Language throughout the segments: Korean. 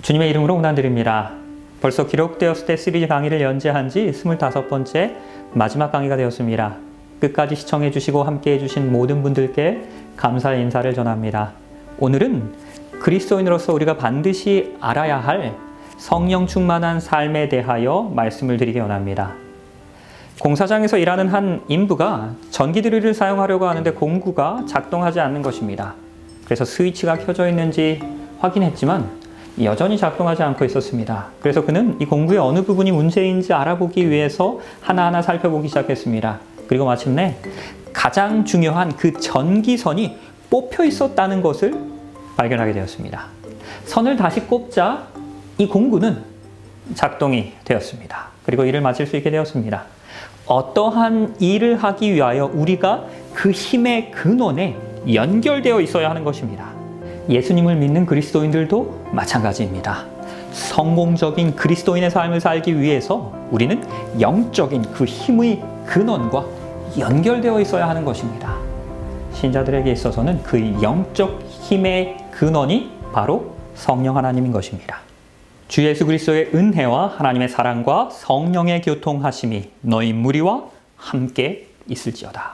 주님의 이름으로 응답드립니다. 벌써 기록되었을 때 시리즈 강의를 연재한 지 25번째 마지막 강의가 되었습니다. 끝까지 시청해 주시고 함께 해주신 모든 분들께 감사의 인사를 전합니다. 오늘은 그리스도인으로서 우리가 반드시 알아야 할 성령 충만한 삶에 대하여 말씀을 드리기 원합니다. 공사장에서 일하는 한 인부가 전기 드릴을 사용하려고 하는데 공구가 작동하지 않는 것입니다. 그래서 스위치가 켜져 있는지 확인했지만 여전히 작동하지 않고 있었습니다. 그래서 그는 이 공구의 어느 부분이 문제인지 알아보기 위해서 하나하나 살펴보기 시작했습니다. 그리고 마침내 가장 중요한 그 전기선이 뽑혀 있었다는 것을 발견하게 되었습니다. 선을 다시 꼽자 이 공구는 작동이 되었습니다. 그리고 일을 마칠 수 있게 되었습니다. 어떠한 일을 하기 위하여 우리가 그 힘의 근원에 연결되어 있어야 하는 것입니다. 예수님을 믿는 그리스도인들도 마찬가지입니다. 성공적인 그리스도인의 삶을 살기 위해서 우리는 영적인 그 힘의 근원과 연결되어 있어야 하는 것입니다. 신자들에게 있어서는 그 영적 힘의 근원이 바로 성령 하나님인 것입니다. 주 예수 그리스도의 은혜와 하나님의 사랑과 성령의 교통하심이 너희 무리와 함께 있을지어다.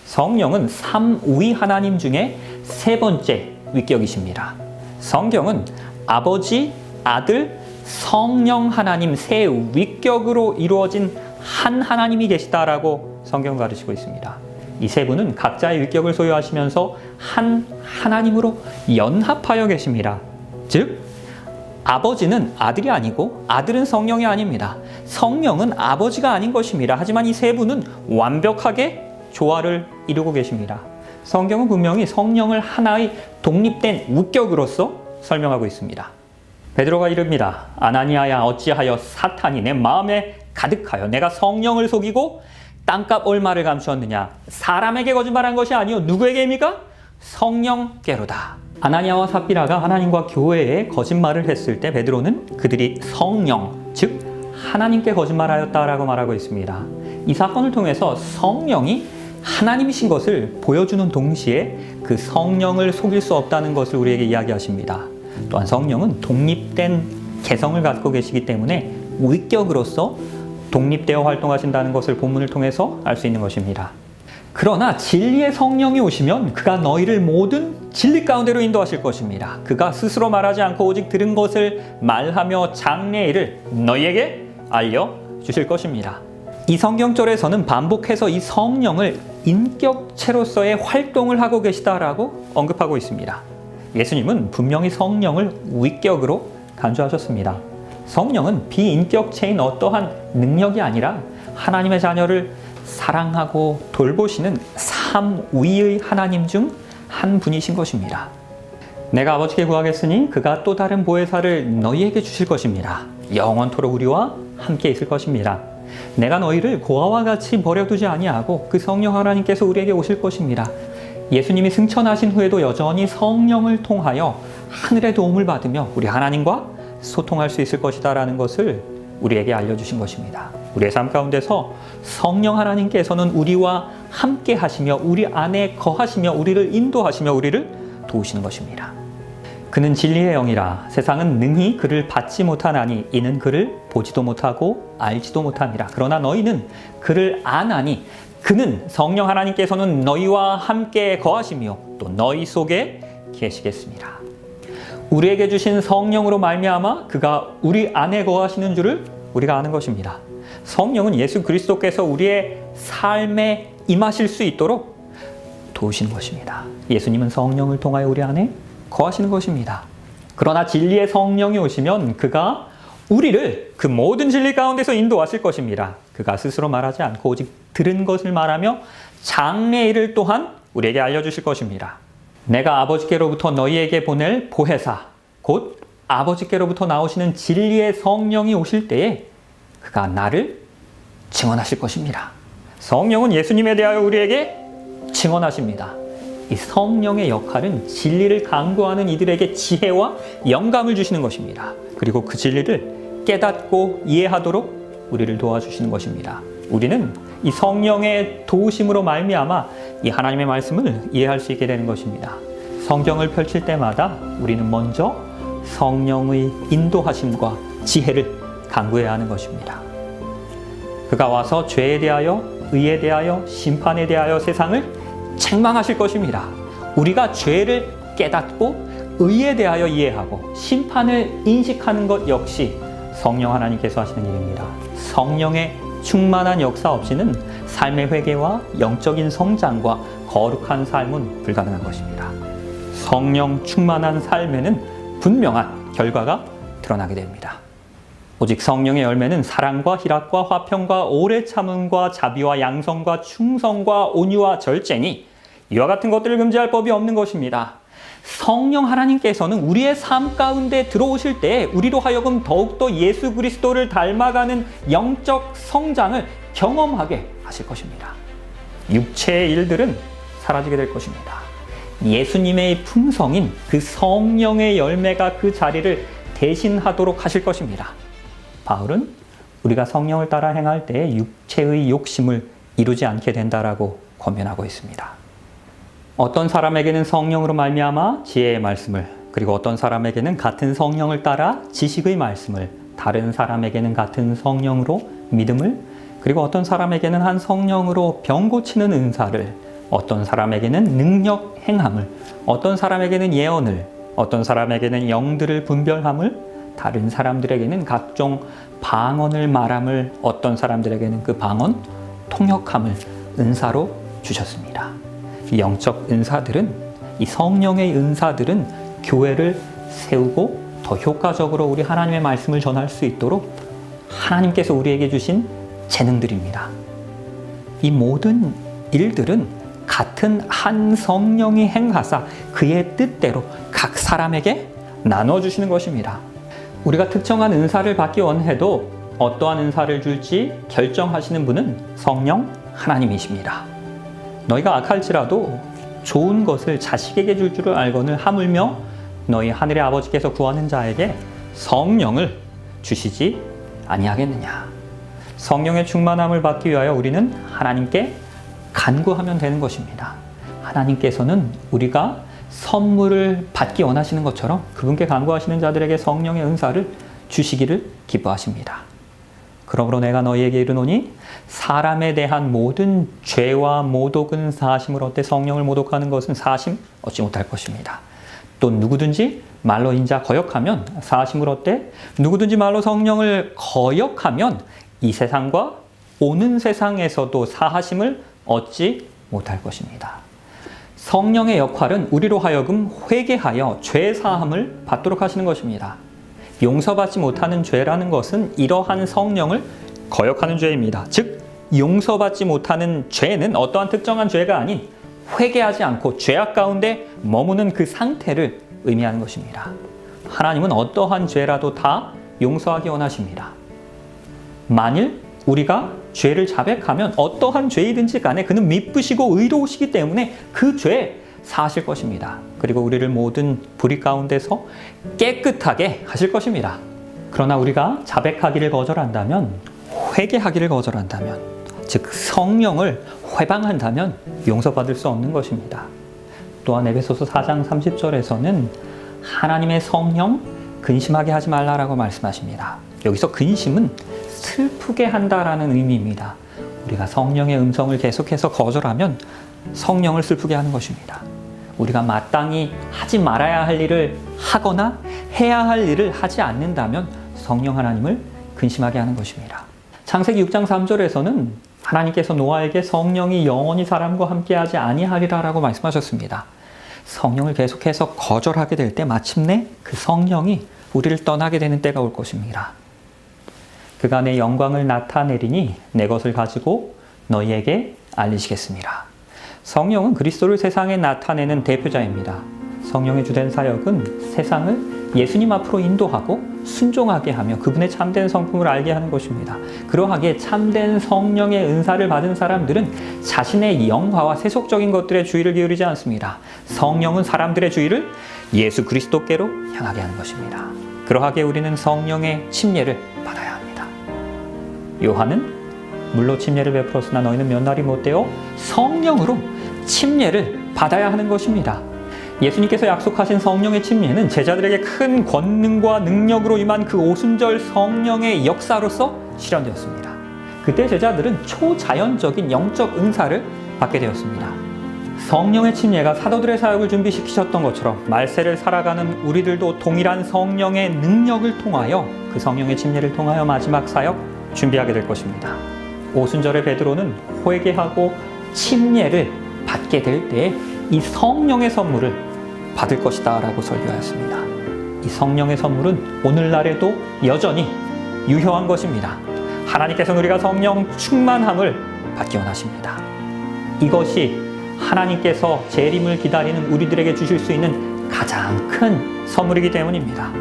성령은 삼위 하나님 중에 세 번째 위격이십니다. 성경은 아버지, 아들, 성령 하나님 세 위격으로 이루어진 한 하나님이 계시다라고 성경은 가르치고 있습니다. 이 세 분은 각자의 위격을 소유하시면서 한 하나님으로 연합하여 계십니다. 즉 아버지는 아들이 아니고 아들은 성령이 아닙니다. 성령은 아버지가 아닌 것입니다. 하지만 이 세 분은 완벽하게 조화를 이루고 계십니다. 성경은 분명히 성령을 하나의 독립된 우격으로서 설명하고 있습니다. 베드로가 이릅니다. 아나니아야 어찌하여 사탄이 내 마음에 가득하여 내가 성령을 속이고 땅값 얼마를 감추었느냐. 사람에게 거짓말한 것이 아니요 누구에게입니까? 성령께로다. 아나니아와 삽비라가 하나님과 교회에 거짓말을 했을 때 베드로는 그들이 성령, 즉 하나님께 거짓말하였다라고 말하고 있습니다. 이 사건을 통해서 성령이 하나님이신 것을 보여주는 동시에 그 성령을 속일 수 없다는 것을 우리에게 이야기하십니다. 또한 성령은 독립된 개성을 갖고 계시기 때문에 위격으로서 독립되어 활동하신다는 것을 본문을 통해서 알 수 있는 것입니다. 그러나 진리의 성령이 오시면 그가 너희를 모든 진리 가운데로 인도하실 것입니다. 그가 스스로 말하지 않고 오직 들은 것을 말하며 장래일을 너희에게 알려주실 것입니다. 이 성경절에서는 반복해서 이 성령을 인격체로서의 활동을 하고 계시다라고 언급하고 있습니다. 예수님은 분명히 성령을 위격으로 간주하셨습니다. 성령은 비인격체인 어떠한 능력이 아니라 하나님의 자녀를 사랑하고 돌보시는 삼위의 하나님 중 한 분이신 것입니다. 내가 아버지께 구하겠으니 그가 또 다른 보혜사를 너희에게 주실 것입니다. 영원토록 우리와 함께 있을 것입니다. 내가 너희를 고아와 같이 버려두지 아니하고 그 성령 하나님께서 우리에게 오실 것입니다. 예수님이 승천하신 후에도 여전히 성령을 통하여 하늘의 도움을 받으며 우리 하나님과 소통할 수 있을 것이다라는 것을 우리에게 알려주신 것입니다. 우리의 삶 가운데서 성령 하나님께서는 우리와 함께 하시며 우리 안에 거하시며 우리를 인도하시며 우리를 도우시는 것입니다. 그는 진리의 영이라 세상은 능히 그를 받지 못하나니 이는 그를 보지도 못하고 알지도 못함이라. 그러나 너희는 그를 아나니 그는 성령 하나님께서는 너희와 함께 거하시며 또 너희 속에 계시겠습니다. 우리에게 주신 성령으로 말미암아 그가 우리 안에 거하시는 줄을 우리가 아는 것입니다. 성령은 예수 그리스도께서 우리의 삶에 임하실 수 있도록 도우시는 것입니다. 예수님은 성령을 통하여 우리 안에 거하시는 것입니다. 그러나 진리의 성령이 오시면 그가 우리를 그 모든 진리 가운데서 인도하실 것입니다. 그가 스스로 말하지 않고 오직 들은 것을 말하며 장래일을 또한 우리에게 알려주실 것입니다. 내가 아버지께로부터 너희에게 보낼 보혜사 곧 아버지께로부터 나오시는 진리의 성령이 오실 때에 그가 나를 증언하실 것입니다. 성령은 예수님에 대하여 우리에게 증언하십니다. 이 성령의 역할은 진리를 강구하는 이들에게 지혜와 영감을 주시는 것입니다. 그리고 그 진리를 깨닫고 이해하도록 우리를 도와주시는 것입니다. 우리는 이 성령의 도우심으로 말미암아 이 하나님의 말씀을 이해할 수 있게 되는 것입니다. 성경을 펼칠 때마다 우리는 먼저 성령의 인도하심과 지혜를 간구해야 하는 것입니다. 그가 와서 죄에 대하여, 의에 대하여, 심판에 대하여 세상을 책망하실 것입니다. 우리가 죄를 깨닫고 의에 대하여 이해하고 심판을 인식하는 것 역시 성령 하나님께서 하시는 일입니다. 성령의 충만한 역사 없이는 삶의 회개와 영적인 성장과 거룩한 삶은 불가능한 것입니다. 성령 충만한 삶에는 분명한 결과가 드러나게 됩니다. 오직 성령의 열매는 사랑과 희락과 화평과 오래 참음과 자비와 양성과 충성과 온유와 절제니 이와 같은 것들을 금지할 법이 없는 것입니다. 성령 하나님께서는 우리의 삶 가운데 들어오실 때 우리로 하여금 더욱더 예수 그리스도를 닮아가는 영적 성장을 경험하게 하실 것입니다. 육체의 일들은 사라지게 될 것입니다. 예수님의 품성인 그 성령의 열매가 그 자리를 대신하도록 하실 것입니다. 바울은 우리가 성령을 따라 행할 때 육체의 욕심을 이루지 않게 된다라고 권면하고 있습니다. 어떤 사람에게는 성령으로 말미암아 지혜의 말씀을, 그리고 어떤 사람에게는 같은 성령을 따라 지식의 말씀을, 다른 사람에게는 같은 성령으로 믿음을, 그리고 어떤 사람에게는 한 성령으로 병 고치는 은사를, 어떤 사람에게는 능력 행함을, 어떤 사람에게는 예언을, 어떤 사람에게는 영들을 분별함을, 다른 사람들에게는 각종 방언을 말함을, 어떤 사람들에게는 그 방언 통역함을 은사로 주셨습니다. 이 영적 은사들은, 이 성령의 은사들은 교회를 세우고 더 효과적으로 우리 하나님의 말씀을 전할 수 있도록 하나님께서 우리에게 주신 재능들입니다. 이 모든 일들은 같은 한 성령이 행하사 그의 뜻대로 각 사람에게 나눠주시는 것입니다. 우리가 특정한 은사를 받기 원해도 어떠한 은사를 줄지 결정하시는 분은 성령 하나님이십니다. 너희가 악할지라도 좋은 것을 자식에게 줄 줄을 알거늘 하물며 너희 하늘의 아버지께서 구하는 자에게 성령을 주시지 아니하겠느냐. 성령의 충만함을 받기 위하여 우리는 하나님께 간구하면 되는 것입니다. 하나님께서는 우리가 선물을 받기 원하시는 것처럼 그분께 간구하시는 자들에게 성령의 은사를 주시기를 기뻐하십니다. 그러므로 내가 너희에게 이르노니 사람에 대한 모든 죄와 모독은 사하심을 얻되 성령을 모독하는 것은 사하심 얻지 못할 것입니다. 또 누구든지 말로 인자 거역하면 사하심을 얻되 누구든지 말로 성령을 거역하면 이 세상과 오는 세상에서도 사하심을 얻지 못할 것입니다. 성령의 역할은 우리로 하여금 회개하여 죄 사함을 받도록 하시는 것입니다. 용서받지 못하는 죄라는 것은 이러한 성령을 거역하는 죄입니다. 즉 용서받지 못하는 죄는 어떠한 특정한 죄가 아닌 회개하지 않고 죄악 가운데 머무는 그 상태를 의미하는 것입니다. 하나님은 어떠한 죄라도 다 용서하기 원하십니다. 만일 우리가 죄를 자백하면 어떠한 죄이든지 간에 그는 미쁘시고 의로우시기 때문에 그 죄 사하실 것입니다. 그리고 우리를 모든 불의 가운데서 깨끗하게 하실 것입니다. 그러나 우리가 자백하기를 거절한다면, 회개하기를 거절한다면, 즉 성령을 회방한다면 용서받을 수 없는 것입니다. 또한 에베소서 4장 30절에서는 하나님의 성령 근심하게 하지 말라라고 말씀하십니다. 여기서 근심은 슬프게 한다라는 의미입니다. 우리가 성령의 음성을 계속해서 거절하면 성령을 슬프게 하는 것입니다. 우리가 마땅히 하지 말아야 할 일을 하거나 해야 할 일을 하지 않는다면 성령 하나님을 근심하게 하는 것입니다. 창세기 6장 3절에서는 하나님께서 노아에게 성령이 영원히 사람과 함께하지 아니하리라라고 말씀하셨습니다. 성령을 계속해서 거절하게 될 때 마침내 그 성령이 우리를 떠나게 되는 때가 올 것입니다. 그가 내 영광을 나타내리니 내 것을 가지고 너희에게 알리시겠습니다. 성령은 그리스도를 세상에 나타내는 대표자입니다. 성령의 주된 사역은 세상을 예수님 앞으로 인도하고 순종하게 하며 그분의 참된 성품을 알게 하는 것입니다. 그러하기에 참된 성령의 은사를 받은 사람들은 자신의 영화와 세속적인 것들에 주의를 기울이지 않습니다. 성령은 사람들의 주의를 예수 그리스도께로 향하게 하는 것입니다. 그러하기에 우리는 성령의 침례를 받아야 합니다. 요한은 물로 침례를 베풀었으나 너희는 몇 날이 못되어 성령으로 침례를 받아야 하는 것입니다. 예수님께서 약속하신 성령의 침례는 제자들에게 큰 권능과 능력으로 임한 그 오순절 성령의 역사로서 실현되었습니다. 그때 제자들은 초자연적인 영적 은사를 받게 되었습니다. 성령의 침례가 사도들의 사역을 준비시키셨던 것처럼 말세를 살아가는 우리들도 동일한 성령의 능력을 통하여 그 성령의 침례를 통하여 마지막 사역 준비하게 될 것입니다. 오순절에 베드로는 회개하고 침례를 받게 될 때 이 성령의 선물을 받을 것이다 라고 설교하였습니다. 이 성령의 선물은 오늘날에도 여전히 유효한 것입니다. 하나님께서는 우리가 성령 충만함을 받기 원하십니다. 이것이 하나님께서 재림을 기다리는 우리들에게 주실 수 있는 가장 큰 선물이기 때문입니다.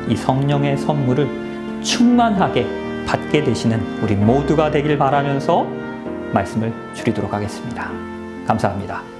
이 성령의 선물을 충만하게 받게 되시는 우리 모두가 되길 바라면서 말씀을 줄이도록 하겠습니다. 감사합니다.